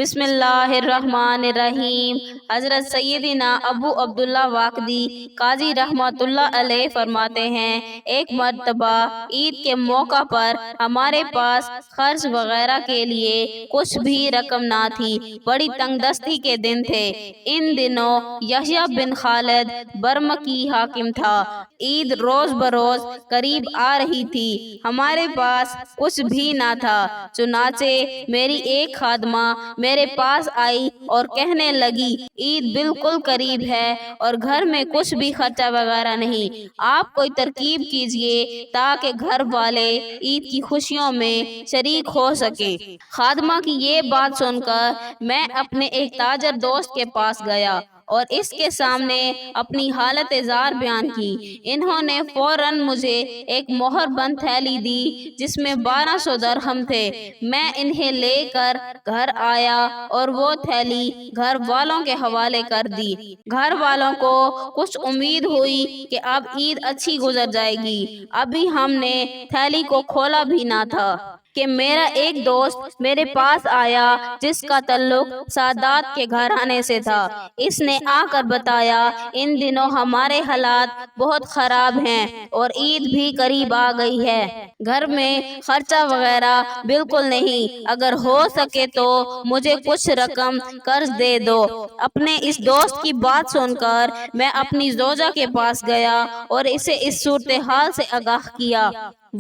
بسم اللہ الرحمن الرحیم۔ حضرت سیدنا ابو عبداللہ واقدی قاضی رحمۃ اللہ علیہ فرماتے ہیں، ایک مرتبہ عید کے موقع پر ہمارے پاس خرچ وغیرہ کے لیے کچھ بھی رقم نہ تھی، بڑی تنگ دستی کے دن تھے۔ ان دنوں یحییٰ بن خالد برمکی حاکم تھا۔ عید روز بروز قریب آ رہی تھی، ہمارے پاس کچھ بھی نہ تھا۔ چنانچہ میری ایک خادمہ میرے پاس آئی اور کہنے لگی، عید بالکل قریب ہے اور گھر میں کچھ بھی خرچہ وغیرہ نہیں، آپ کوئی ترکیب کیجئے تاکہ گھر والے عید کی خوشیوں میں شریک ہو سکیں۔ خادمہ کی یہ بات سن کر میں اپنے ایک تاجر دوست کے پاس گیا اور اس کے سامنے اپنی حالت زار بیان کی۔ انہوں نے فوراً مجھے ایک مہر بند تھیلی دی جس میں 1200 درہم تھے۔ میں انہیں لے کر گھر آیا اور وہ تھیلی گھر والوں کے حوالے کر دی۔ گھر والوں کو کچھ امید ہوئی کہ اب عید اچھی گزر جائے گی۔ ابھی ہم نے تھیلی کو کھولا بھی نہ تھا کہ میرا ایک دوست میرے پاس آیا جس کا تعلق سادات کے گھرانے سے تھا۔ اس نے آ کر بتایا، ان دنوں ہمارے حالات بہت خراب ہیں اور عید بھی قریب آ گئی ہے، گھر میں خرچہ وغیرہ بالکل نہیں، اگر ہو سکے تو مجھے کچھ رقم قرض دے دو۔ اپنے اس دوست کی بات سن کر میں اپنی زوجہ کے پاس گیا اور اسے اس صورتحال سے آگاہ کیا۔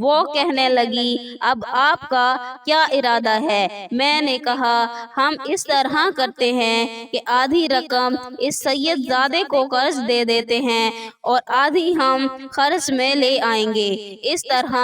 وہ کہنے لگی، اب آپ کا کیا ارادہ ہے؟ میں نے کہا، ہم اس طرح کرتے ہیں کہ آدھی رقم اس سید زادے کو قرض دے دیتے ہیں اور آدھی ہم خرچ میں لے آئیں گے، اس طرح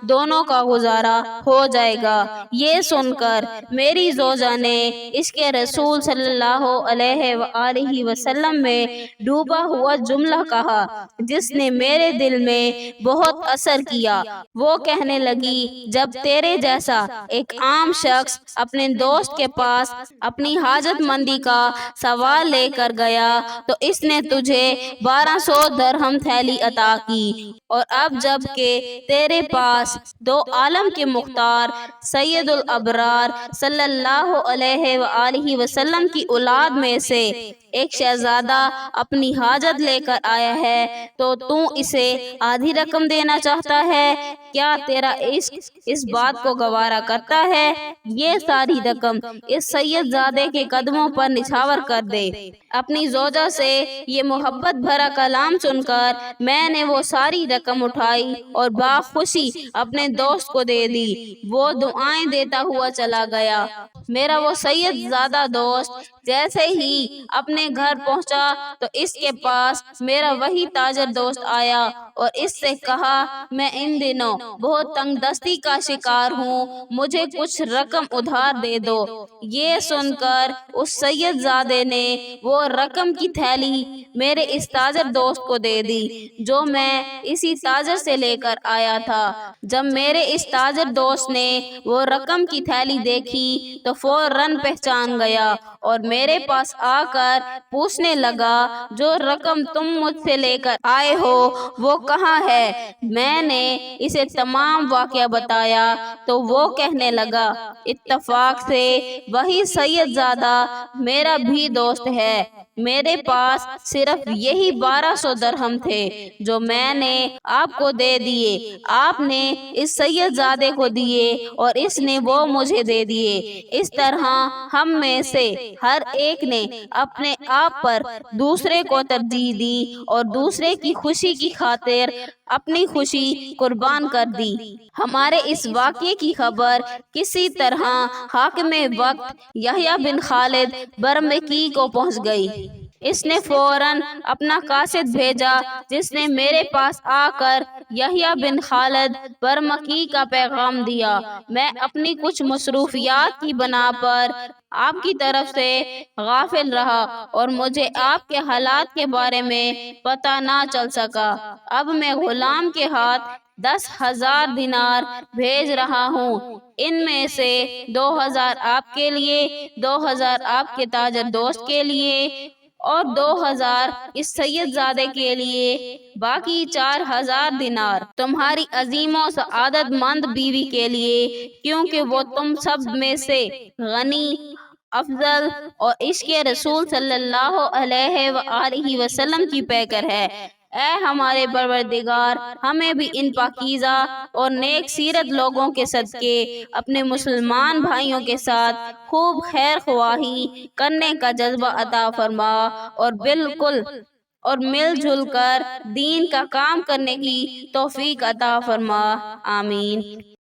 دونوں کا گزارا ہو جائے گا۔ یہ سن کر میری زوجہ نے اس کے رسول صلی اللہ علیہ وآلہ وسلم میں ڈوبا ہوا جملہ کہا جس نے میرے دل میں بہت اثر کیا۔ وہ کہنے لگی، جب تیرے جیسا ایک عام شخص اپنے دوست کے پاس اپنی حاجت مندی کا سوال لے کر گیا تو اس نے تجھے 1200 درہم تھیلی عطا کی، اور اب جب کہ تیرے پاس دو عالم کے مختار سید الابرار صلی اللہ علیہ وآلہ وسلم کی اولاد میں سے ایک شہزادہ اپنی حاجت لے کر آیا ہے تو اسے آدھی رقم دینا چاہتا ہے، کیا تیرا عشق اس بات کو گوارا کرتا ہے؟ یہ ساری رقم اس سید زادے کے قدموں پر نچھاور کر دے۔ اپنی زوجہ سے یہ محبت بھرا کلام سن کر میں نے وہ ساری رقم اٹھائی اور باخوشی اپنے دوست کو دے دی۔ وہ دعائیں دیتا ہوا چلا گیا۔ میرا وہ سید زادہ دوست جیسے ہی اپنے گھر پہنچا تو اس کے پاس میرا وہی تاجر دوست آیا اور اس سے کہا، میں ان دنوں بہت تنگ دستی کا شکار ہوں، مجھے کچھ رقم ادھار دے دو۔ یہ سن کر اس سید زادے نے وہ رقم کی تھیلی میرے اس تاجر دوست کو دے دی جو میں اسی تاجر سے لے کر آیا تھا۔ جب میرے اس تاجر دوست نے وہ رقم کی تھیلی دیکھی تو فوراً پہچان گیا اور میرے پاس آ کر پوچھنے لگا، جو رقم تم مجھ سے لے کر آئے ہو وہ کہاں ہے؟ میں نے اسے تمام واقعہ بتایا تو وہ کہنے لگا، اتفاق سے وہی سید زادہ میرا بھی دوست ہے، میرے پاس صرف یہی 1200 درہم تھے جو میں نے آپ کو دے دیے، آپ نے اس سید زادے کو دیے اور اس نے وہ مجھے دے دیے۔ اس طرح ہم میں سے ہر ایک نے اپنے آپ پر دوسرے کو ترجیح دی اور دوسرے کی خوشی کی خاطر اپنی خوشی قربان کر دی۔ ہمارے اس واقعے کی خبر کسی طرح حاکم وقت یحییٰ بن خالد برمکی کو پہنچ گئی۔ اس نے فوراً اپنا قاصد بھیجا جس نے میرے پاس آ کر یحییٰ بن خالد برمکی کا پیغام دیا۔ میں اپنی کچھ مصروفیات کی بنا پر آپ کی طرف سے غافل رہا اور مجھے آپ کے حالات کے بارے میں پتہ نہ چل سکا۔ اب میں غلام کے ہاتھ 10,000 دینار بھیج رہا ہوں، ان میں سے 2,000 آپ کے لیے، 2,000 آپ کے تاجر دوست کے لیے اور 2,000 اس سید زادے کے لیے، باقی 4,000 دینار تمہاری عظیم و سعادت مند بیوی کے لیے، کیونکہ وہ تم سب میں سے غنی افضل اور عشق رسول صلی اللہ علیہ وآلہ وسلم کی پیکر ہے۔ اے ہمارے پروردگار، ہمیں بھی ان پاکیزہ اور نیک سیرت لوگوں کے صدقے اپنے مسلمان بھائیوں کے ساتھ خوب خیر خواہی کرنے کا جذبہ عطا فرما، اور مل جل کر دین کا کام کرنے کی توفیق عطا فرما، آمین۔